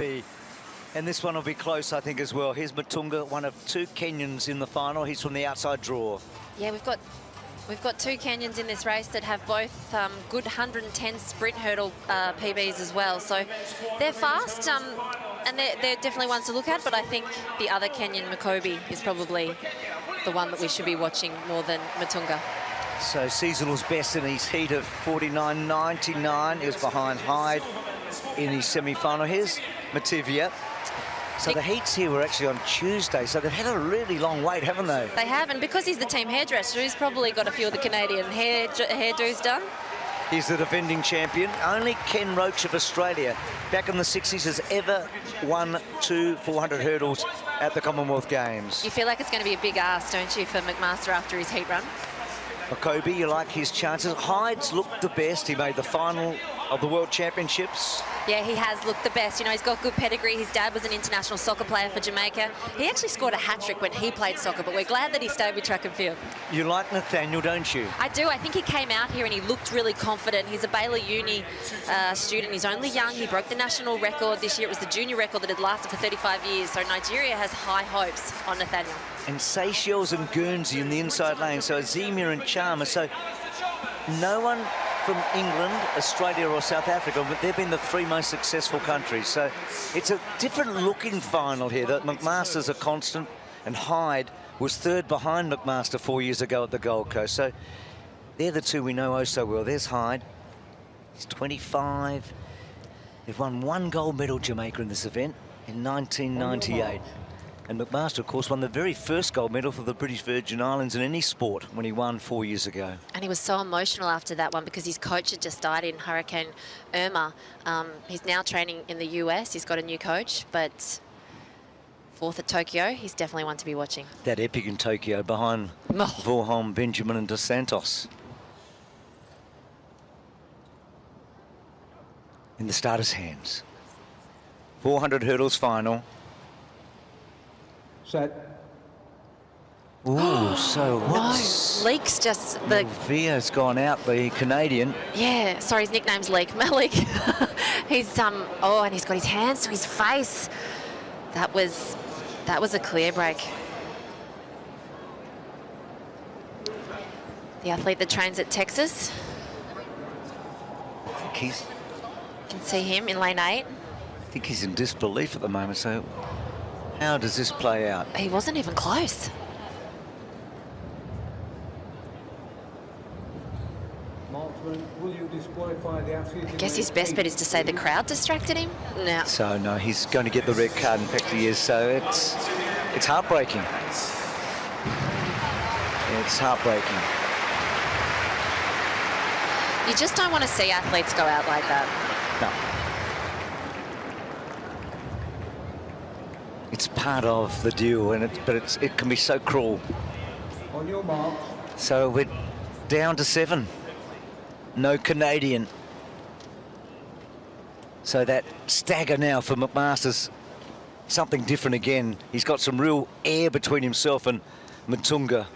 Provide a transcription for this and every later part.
be. And this one will be close, I think, as well. Here's Mutunga, one of two Kenyans in the final. He's from the outside draw. Yeah, we've got two Kenyans in this race that have both good 110 sprint hurdle PBs as well. So they're fast, and they're definitely ones to look at. But I think the other Kenyan, Mukobi, is probably the one that we should be watching more than Mutunga. So seasonal's best in his heat of 49.99. He was behind Hyde in his semi-final. Here's Mativia. So the heats here were actually on Tuesday, so they've had a really long wait, haven't they? They have, and because he's the team hairdresser, he's probably got a few of the Canadian hairdos done. He's the defending champion. Only Ken Roach of Australia, back in the 60s, has ever won 2 400 hurdles at the Commonwealth Games. You feel like it's going to be a big ask, don't you, for McMaster after his heat run? Mukobi, you like his chances. Hyde's looked the best. He made the final of the World Championships. Yeah, he has looked the best. You know, he's got good pedigree. His dad was an international soccer player for Jamaica. He actually scored a hat-trick when he played soccer, but we're glad that he stayed with track and field. You like Nathaniel, don't you? I do. I think he came out here and he looked really confident. He's a Baylor Uni student. He's only young. He broke the national record this year. It was the junior record that had lasted for 35 years. So Nigeria has high hopes on Nathaniel. And Seychelles and Guernsey in the inside lane. So Azemia and Chalmers. So no one from England, Australia or South Africa, but they've been the three most successful countries. So it's a different looking final here. That McMaster's a constant, and Hyde was third behind McMaster 4 years ago at the Gold Coast. So they're the two we know oh so well. There's Hyde. He's 25. They've won 1 gold medal, Jamaica, in this event in 1998. And McMaster, of course, won the very first gold medal for the British Virgin Islands in any sport when he won 4 years ago. And he was so emotional after that one because his coach had just died in Hurricane Irma. He's now training in the US. He's got a new coach, but 4th at Tokyo, he's definitely one to be watching. That epic in Tokyo behind Vorholm, Benjamin and Dos Santos. In the starter's hands. 400 hurdles final. Set. Ooh, so what's... No, Leek's just... Via's gone out, the Canadian. Yeah, sorry, his nickname's Leek. Malik. He's, oh, and he's got his hands to his face. That was a clear break. The athlete that trains at Texas. I think he's... You can see him in lane 8. I think he's in disbelief at the moment, so... How does this play out? He wasn't even close. Marksman, will you disqualify the athlete? I guess his best bet is to say the crowd distracted him. No. So, no, he's going to get the red card in fact he is, so it's heartbreaking. It's heartbreaking. You just don't want to see athletes go out like that. No. It's part of the deal, and it can be so cruel. On your mark. So we're down to 7. No Canadian. So that stagger now for McMaster's something different again. He's got some real air between himself and Mutunga.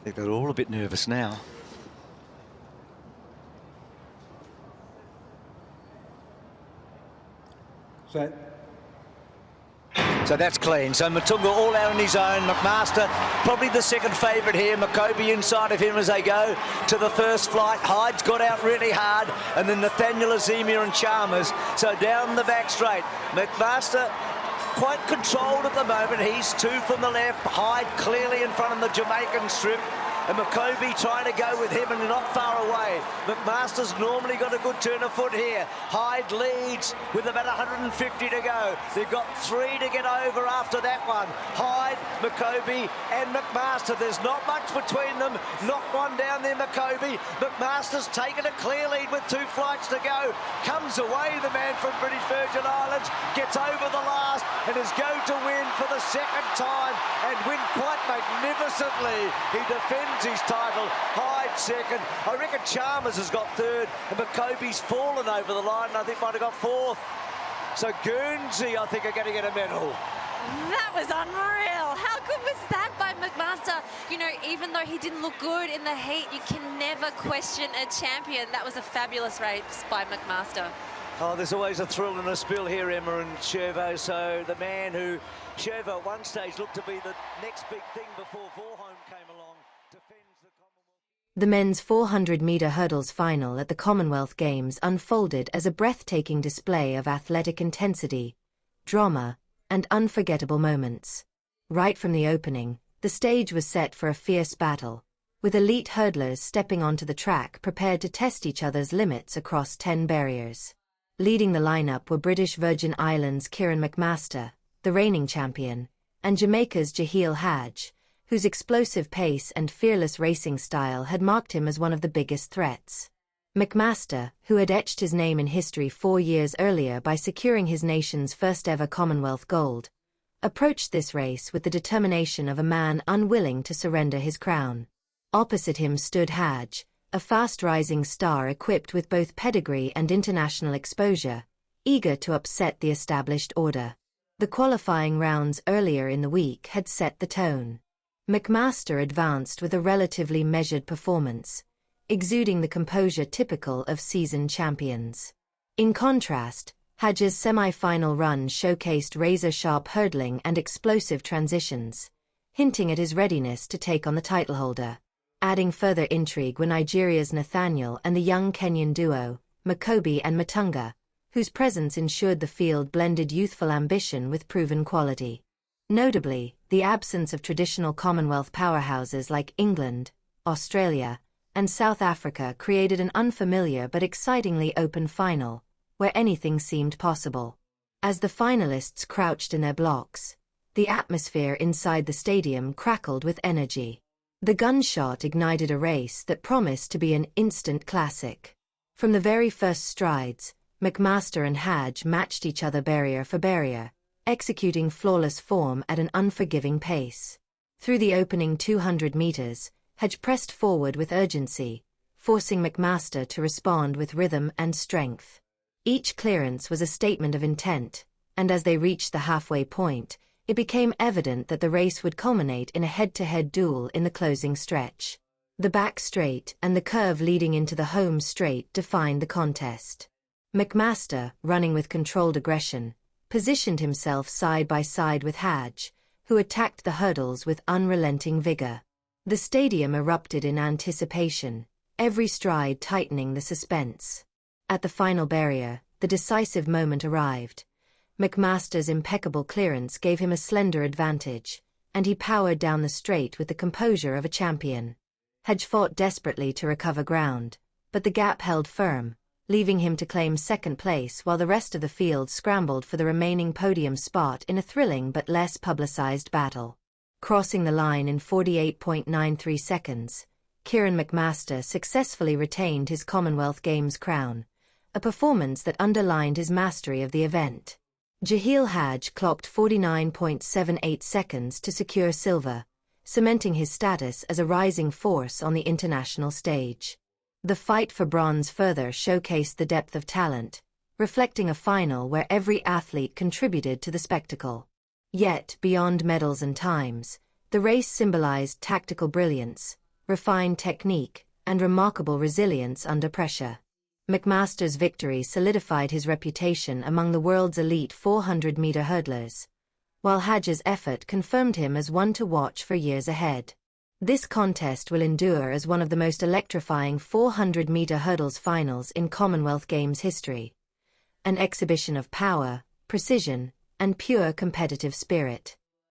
I think they're all a bit nervous now. Set. So that's clean. So Mutunga all out on his own. McMaster probably the second favourite here. Mukobi inside of him as they go to the first flight. Hyde's got out really hard. And then Nathaniel, Azemia and Chalmers. So down the back straight. McMaster quite controlled at the moment. He's 2 from the left. Hyde clearly in front of the Jamaican strip. And Mukobi trying to go with him and not far away. McMaster's normally got a good turn of foot here. Hyde leads with about 150 to go. They've got 3 to get over after that one. Hyde, Mukobi and McMaster. There's not much between them. Knock one down there, Mukobi. McMaster's taken a clear lead with 2 flights to go. Comes away the man from British Virgin Islands. Gets over the last and is going to win for the second time and win quite magnificently. He defends his title. Hyde second. I reckon Chalmers has got 3rd and Mukobi's fallen over the line and I think might have got 4th. So Guernsey, I think, are going to get a medal. That was unreal. How good was that by McMaster? You know, even though he didn't look good in the heat, you can never question a champion. That was a fabulous race by McMaster. Oh, there's always a thrill and a spill here, Emma and Shervo. So the man who Shervo at one stage looked to be the next big thing before Vorholm came along defends the Commonwealth. The men's 400-meter hurdles final at the Commonwealth Games unfolded as a breathtaking display of athletic intensity, drama, and unforgettable moments. Right from the opening, the stage was set for a fierce battle, with elite hurdlers stepping onto the track prepared to test each other's limits across 10 barriers. Leading the lineup were British Virgin Islands' Kyron McMaster, the reigning champion, and Jamaica's Jahil Hajj, whose explosive pace and fearless racing style had marked him as one of the biggest threats. McMaster, who had etched his name in history 4 years earlier by securing his nation's first-ever Commonwealth gold, approached this race with the determination of a man unwilling to surrender his crown. Opposite him stood Hajj, a fast-rising star equipped with both pedigree and international exposure, eager to upset the established order. The qualifying rounds earlier in the week had set the tone. McMaster advanced with a relatively measured performance, exuding the composure typical of seasoned champions. In contrast, Hajj's semi-final run showcased razor-sharp hurdling and explosive transitions, hinting at his readiness to take on the titleholder. Adding further intrigue were Nigeria's Nathaniel and the young Kenyan duo, Makobi and Matunga, whose presence ensured the field blended youthful ambition with proven quality. Notably, the absence of traditional Commonwealth powerhouses like England, Australia, and South Africa created an unfamiliar but excitingly open final, where anything seemed possible. As the finalists crouched in their blocks, the atmosphere inside the stadium crackled with energy. The gunshot ignited a race that promised to be an instant classic. From the very first strides, McMaster and Hajj matched each other barrier for barrier, executing flawless form at an unforgiving pace. Through the opening 200 meters, Hajj pressed forward with urgency, forcing McMaster to respond with rhythm and strength. Each clearance was a statement of intent, and as they reached the halfway point, it became evident that the race would culminate in a head-to-head duel in the closing stretch. The back straight and the curve leading into the home straight defined the contest. McMaster, running with controlled aggression, positioned himself side by side with Hajj, who attacked the hurdles with unrelenting vigor. The stadium erupted in anticipation, every stride tightening the suspense. At the final barrier, the decisive moment arrived. McMaster's impeccable clearance gave him a slender advantage, and he powered down the straight with the composure of a champion. Hajj fought desperately to recover ground, but the gap held firm, leaving him to claim second place while the rest of the field scrambled for the remaining podium spot in a thrilling but less publicized battle. Crossing the line in 48.93 seconds, Kyron McMaster successfully retained his Commonwealth Games crown, a performance that underlined his mastery of the event. Jahil Hajj clocked 49.78 seconds to secure silver, cementing his status as a rising force on the international stage. The fight for bronze further showcased the depth of talent, reflecting a final where every athlete contributed to the spectacle. Yet, beyond medals and times, the race symbolized tactical brilliance, refined technique, and remarkable resilience under pressure. McMaster's victory solidified his reputation among the world's elite 400-meter hurdlers, while Hajj's effort confirmed him as one to watch for years ahead. This contest will endure as one of the most electrifying 400-meter hurdles finals in Commonwealth Games history, an exhibition of power, precision, and pure competitive spirit.